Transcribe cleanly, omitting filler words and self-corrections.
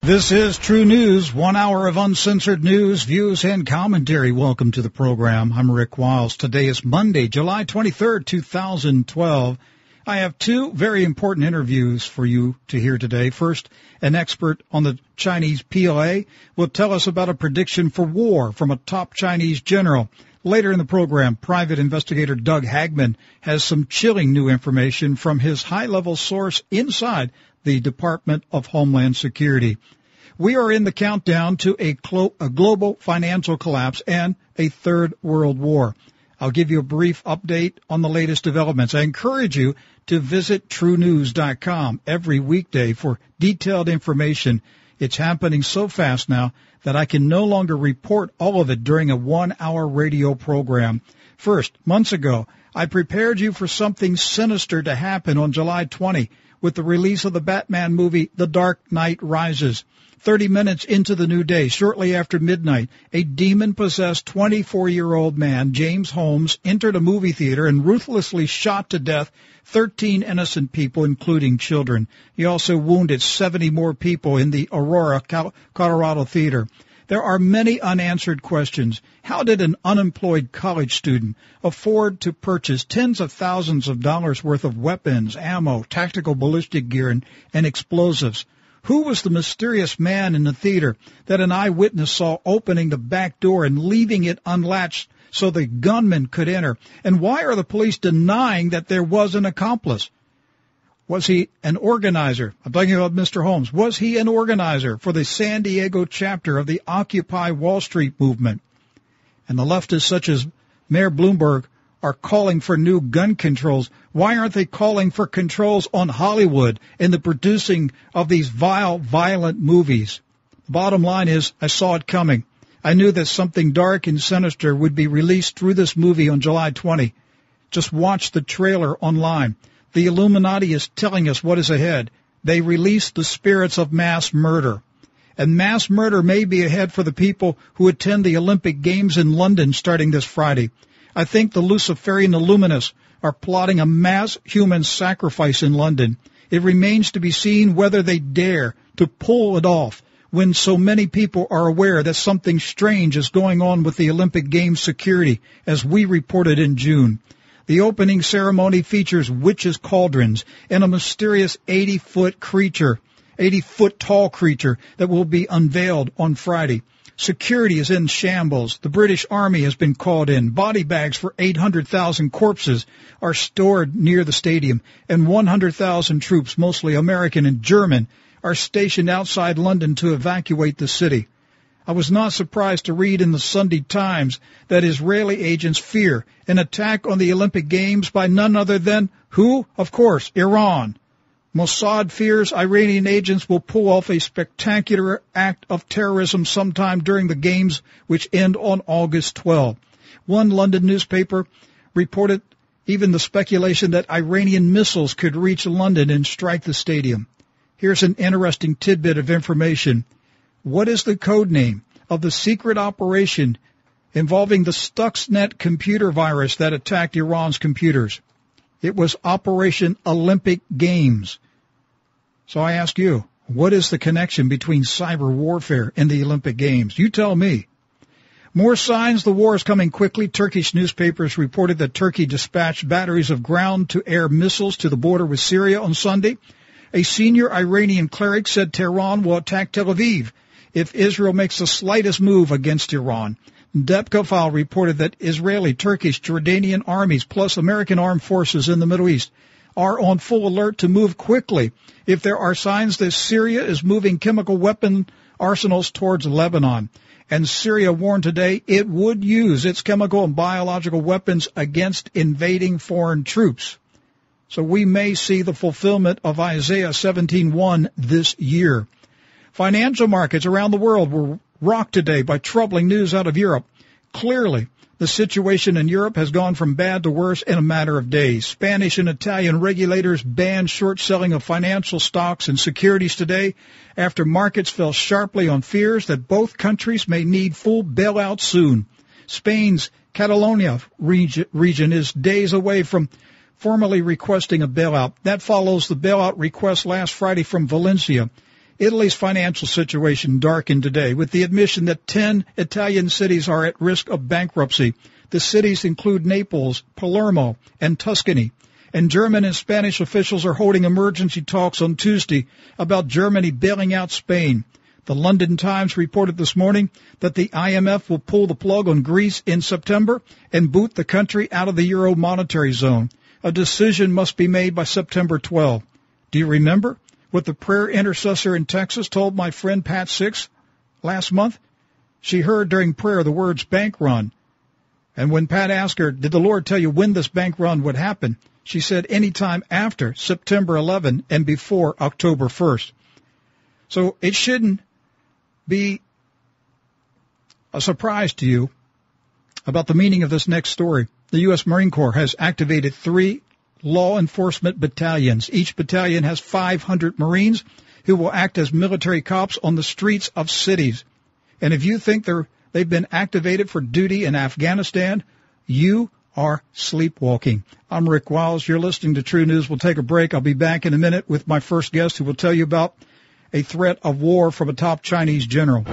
This is True News, 1 hour of uncensored news, views, and commentary. Welcome to the program. I'm Rick Wiles. Today is Monday, July 23rd, 2012. I have two very important interviews for you to hear today. First, an expert on the Chinese PLA will tell us about a prediction for war from a top Chinese general. Later in the program, private investigator Doug Hagmann has some chilling new information from his high-level source inside the Department of Homeland Security. We are in the countdown to a global financial collapse and a third world war. I'll give you a brief update on the latest developments. I encourage you to visit Trunews.com every weekday for detailed information. It's happening so fast now that I can no longer report all of it during a 1-hour radio program. First, months ago, I prepared you for something sinister to happen on July 20 with the release of the Batman movie The Dark Knight Rises. 30 minutes into the new day, shortly after midnight, a demon-possessed 24-year-old man, James Holmes, entered a movie theater and ruthlessly shot to death 13 innocent people, including children. He also wounded 70 more people in the Aurora, Colorado theater. There are many unanswered questions. How did an unemployed college student afford to purchase tens of thousands of dollars worth of weapons, ammo, tactical ballistic gear, and explosives? Who was the mysterious man in the theater that an eyewitness saw opening the back door and leaving it unlatched so the gunman could enter? And why are the police denying that there was an accomplice? Was he an organizer? I'm talking about Mr. Holmes. Was he an organizer for the San Diego chapter of the Occupy Wall Street movement? And the leftists such as Mayor Bloomberg are calling for new gun controls. Why aren't they calling for controls on Hollywood and the producing of these vile, violent movies? The bottom line is, I saw it coming. I knew that something dark and sinister would be released through this movie on July 20. Just watch the trailer online. The Illuminati is telling us what is ahead. They released the spirits of mass murder. And mass murder may be ahead for the people who attend the Olympic Games in London starting this Friday. I think the Luciferian Illuminists are plotting a mass human sacrifice in London. It remains to be seen whether they dare to pull it off when so many people are aware that something strange is going on with the Olympic Games security, as we reported in June. The opening ceremony features witches' cauldrons and a mysterious 80-foot tall creature that will be unveiled on Friday. Security is in shambles. The British Army has been called in. Body bags for 800,000 corpses are stored near the stadium, and 100,000 troops, mostly American and German, are stationed outside London to evacuate the city. I was not surprised to read in the Sunday Times that Israeli agents fear an attack on the Olympic Games by none other than who? Of course, Iran. Mossad fears Iranian agents will pull off a spectacular act of terrorism sometime during the Games, which end on August 12. One London newspaper reported even the speculation that Iranian missiles could reach London and strike the stadium. Here's an interesting tidbit of information. What is the code name of the secret operation involving the Stuxnet computer virus that attacked Iran's computers? It was Operation Olympic Games. So I ask you, what is the connection between cyber warfare and the Olympic Games? You tell me. More signs the war is coming quickly. Turkish newspapers reported that Turkey dispatched batteries of ground-to-air missiles to the border with Syria on Sunday. A senior Iranian cleric said Tehran will attack Tel Aviv if Israel makes the slightest move against Iran. Depka File reported that Israeli, Turkish, Jordanian armies plus American armed forces in the Middle East are on full alert to move quickly if there are signs that Syria is moving chemical weapon arsenals towards Lebanon. And Syria warned today it would use its chemical and biological weapons against invading foreign troops. So we may see the fulfillment of Isaiah 17:1 this year. Financial markets around the world were rocked today by troubling news out of Europe. Clearly, the situation in Europe has gone from bad to worse in a matter of days. Spanish and Italian regulators banned short selling of financial stocks and securities today after markets fell sharply on fears that both countries may need full bailout soon. Spain's Catalonia region is days away from formally requesting a bailout. That follows the bailout request last Friday from Valencia. Italy's financial situation darkened today with the admission that 10 Italian cities are at risk of bankruptcy. The cities include Naples, Palermo, and Tuscany. And German and Spanish officials are holding emergency talks on Tuesday about Germany bailing out Spain. The London Times reported this morning that the IMF will pull the plug on Greece in September and boot the country out of the euro monetary zone. A decision must be made by September 12. Do you remember what the prayer intercessor in Texas told my friend Pat Six last month? She heard during prayer the words bank run. And when Pat asked her, did the Lord tell you when this bank run would happen? She said anytime after September 11 and before October 1st. So it shouldn't be a surprise to you about the meaning of this next story. The U.S. Marine Corps has activated 3 law enforcement battalions. Each battalion has 500 Marines who will act as military cops on the streets of cities. And if you think they've been activated for duty in Afghanistan, you are sleepwalking. I'm Rick Wiles. You're listening to True News. We'll take a break. I'll be back in a minute with my first guest who will tell you about a threat of war from a top Chinese general.